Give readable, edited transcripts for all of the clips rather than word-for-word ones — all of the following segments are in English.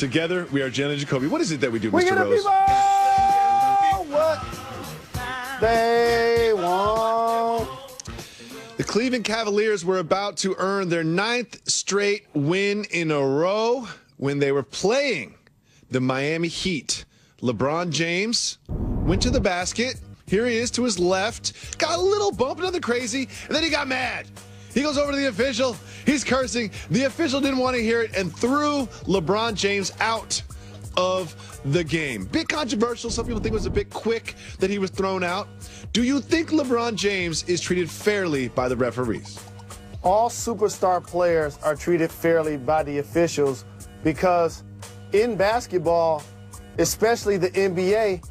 Together, we are Jen and Jacoby. What is it that we do, We Mr. get the Rose? people what they want. The Cleveland Cavaliers were about to earn their 9th straight win in a row when they were playing the Miami Heat. LeBron James went to the basket. Here he is to his left. Got a little bump, nothing crazy, and then he got mad. He goes over to the official. He's cursing. The official didn't want to hear it and threw LeBron James out of the game. Bit controversial. Some people think it was a bit quick that he was thrown out. Do you think LeBron James is treated fairly by the referees? All superstar players are treated fairly by the officials because in basketball, especially the NBA,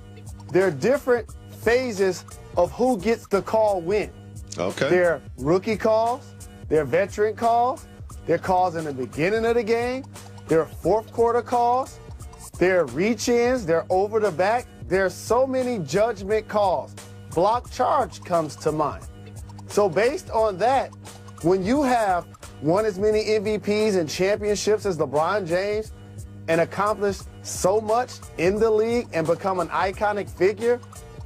there are different phases of who gets the call when. Okay. There are rookie calls, there are veteran calls, there are calls in the beginning of the game, there are fourth quarter calls, there are reach-ins, there are over the back. There are so many judgment calls. Block charge comes to mind. So based on that, when you have won as many MVPs and championships as LeBron James and accomplished so much in the league and become an iconic figure,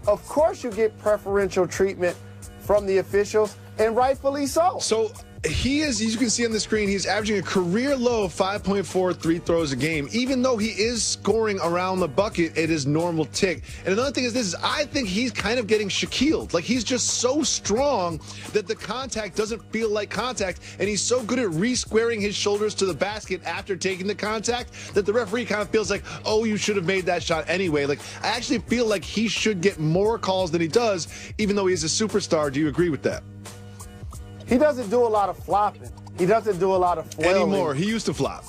of course you get preferential treatment from the officials, and rightfully so. So he is, as you can see on the screen, he's averaging a career low of 5.4 3 throws a game, even though he is scoring around the bucket at his normal tick. And another thing is this, is I think he's kind of getting Shaquille'd. Like, he's just so strong that the contact doesn't feel like contact, and he's so good at re-squaring his shoulders to the basket after taking the contact that the referee kind of feels like, oh, you should have made that shot anyway. Like, I actually feel like he should get more calls than he does, even though he's a superstar. Do you agree with that? He doesn't do a lot of flopping. He doesn't do a lot of flailing. Anymore. He used to flop.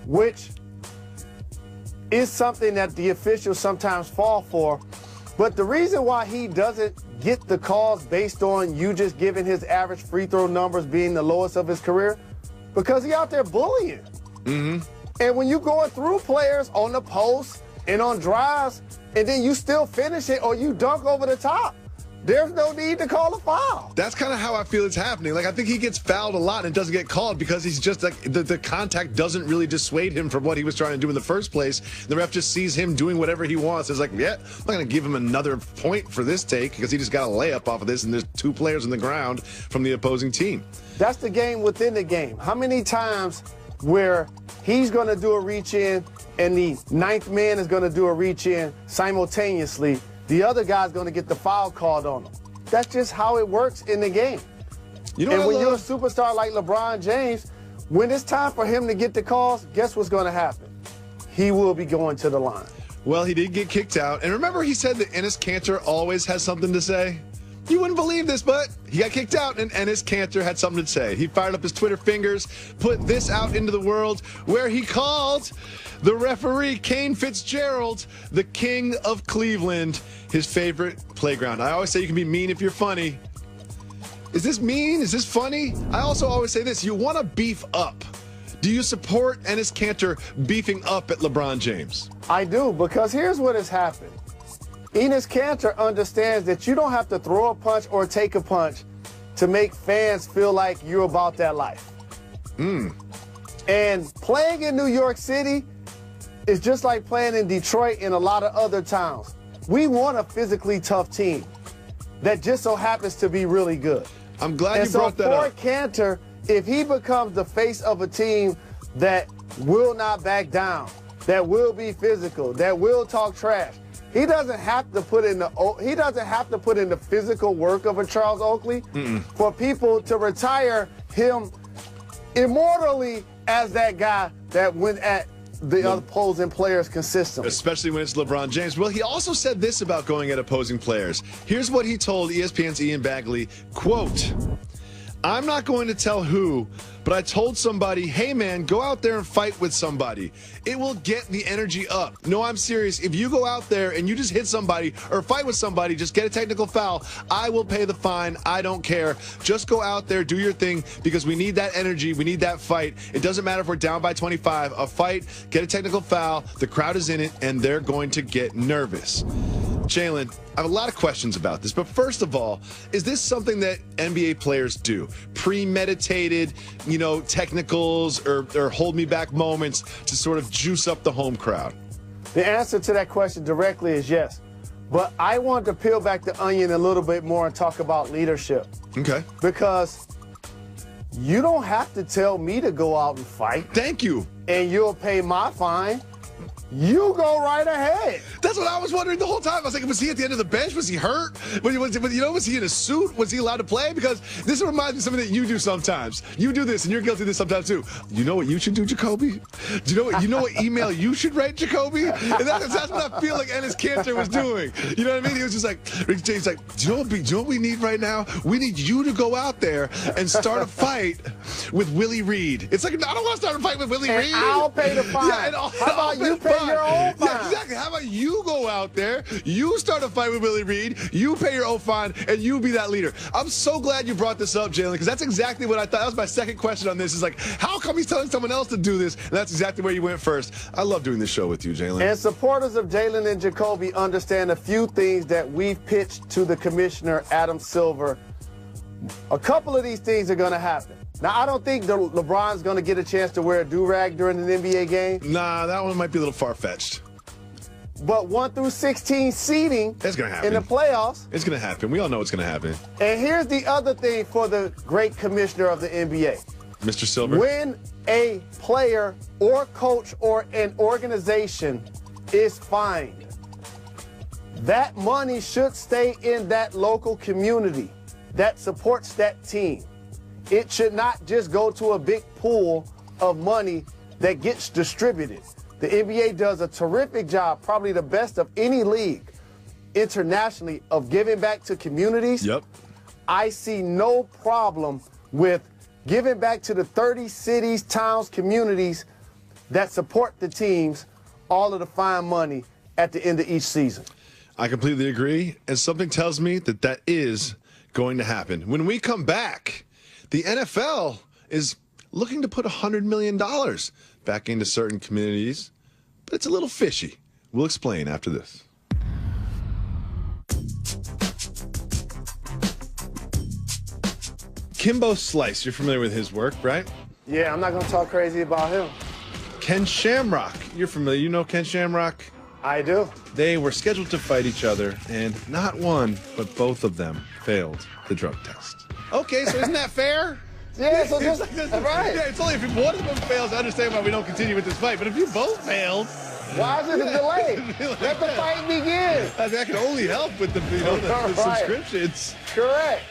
Which is something that the officials sometimes fall for. But the reason why he doesn't get the calls based on you just giving his average free throw numbers being the lowest of his career, because he out there bullying. Mm-hmm. And when you going through players on the post and on drives, and then you still finish it or you dunk over the top, there's no need to call a foul. That's kind of how I feel it's happening. Like, I think he gets fouled a lot and doesn't get called because he's just like, the contact doesn't really dissuade him from what he was trying to do in the first place. The ref just sees him doing whatever he wants. It's like, yeah, I'm not going to give him another point for this take because he just got a layup off of this and there's two players on the ground from the opposing team. That's the game within the game. How many times where he's going to do a reach in and the ninth man is going to do a reach in simultaneously, the other guy's going to get the foul called on him. That's just how it works in the game. You know, and when you're a superstar like LeBron James, when it's time for him to get the calls, guess what's going to happen? He will be going to the line. Well, he did get kicked out. And remember he said that Enes Kanter always has something to say? You wouldn't believe this, but he got kicked out, and Enes Kanter had something to say. He fired up his Twitter fingers, put this out into the world, where he called the referee, Kane Fitzgerald, the king of Cleveland, his favorite playground. I always say you can be mean if you're funny. Is this mean? Is this funny? I also always say this, you want to beef up. Do you support Enes Kanter beefing up at LeBron James? I do, because here's what has happened. Enes Kanter understands that you don't have to throw a punch or take a punch to make fans feel like you're about that life. And playing in New York City is just like playing in Detroit and a lot of other towns. We want a physically tough team that just so happens to be really good. I'm glad you brought that up. And so for Kanter, if he becomes the face of a team that will not back down, that will be physical, that will talk trash, he doesn't have to put in the physical work of a Charles Oakley for people to retire him immortally as that guy that went at the opposing players consistently. Especially when it's LeBron James. Well, he also said this about going at opposing players. Here's what he told ESPN's Ian Bagley, quote, "I'm not going to tell who, but I told somebody, hey man, go out there and fight with somebody. It will get the energy up. No, I'm serious. If you go out there and you just hit somebody or fight with somebody, just get a technical foul, I will pay the fine. I don't care. Just go out there, do your thing, because we need that energy. We need that fight. It doesn't matter if we're down by 25. A fight, get a technical foul, the crowd is in it, and they're going to get nervous." Jalen, I have a lot of questions about this, but first of all, is this something that NBA players do? Premeditated, technicals or hold me back moments to sort of juice up the home crowd? The answer to that question directly is yes. But I want to peel back the onion a little bit more and talk about leadership. Okay. Because you don't have to tell me to go out and fight. Thank you. And you'll pay my fine. You go right ahead. That's what I was wondering the whole time. I was like, was he at the end of the bench? Was he hurt? Was he in a suit? Was he allowed to play? Because this reminds me of something that you do sometimes. You do this, and you're guilty of this sometimes too. You know what you should do, Jacoby? Do you know what email you should write, Jacoby? And that's what I feel like Ennis Cantor was doing. You know what I mean? He was just like, Rick James, like, do you know what we need right now? We need you to go out there and start a fight with Willie Reed. It's like, I don't want to start a fight with Willie Reed. I'll pay the fine. Yeah, how about you pay your own fine? Yeah, exactly. How about you go out there, you start a fight with Willie Reed, you pay your own fine, and you be that leader. I'm so glad you brought this up, Jalen, because that's exactly what I thought. That was my second question on this. Is like, how come he's telling someone else to do this? And that's exactly where you went first. I love doing this show with you, Jalen. And supporters of Jalen and Jacoby understand a few things that we've pitched to the commissioner, Adam Silver. A couple of these things are going to happen. Now, I don't think LeBron's going to get a chance to wear a do-rag during an NBA game. Nah, that one might be a little far-fetched. But 1 through 16 seeding That's gonna happen. in the playoffs. It's going to happen. We all know it's going to happen. And here's the other thing for the great commissioner of the NBA. Mr. Silver? When a player or coach or an organization is fined, that money should stay in that local community that supports that team. It should not just go to a big pool of money that gets distributed. The NBA does a terrific job, probably the best of any league internationally, of giving back to communities. Yep. I see no problem with giving back to the 30 cities, towns, communities that support the teams all of the fine money at the end of each season. I completely agree, and something tells me that that is going to happen. When we come back, the NFL is looking to put $100 million back into certain communities, but it's a little fishy. We'll explain after this. Kimbo Slice, you're familiar with his work, right? Yeah, I'm not going to talk crazy about him. Ken Shamrock, you're familiar. You know Ken Shamrock? I do. They were scheduled to fight each other, and not one, but both of them failed the drug test. Okay, so isn't that fair? Yeah, so just, right. Yeah, it's only if one of them fails, I understand why we don't continue with this fight. But if you both failed, why is it a delay? Let the fight begin. that can only help with the Right. subscriptions. Correct.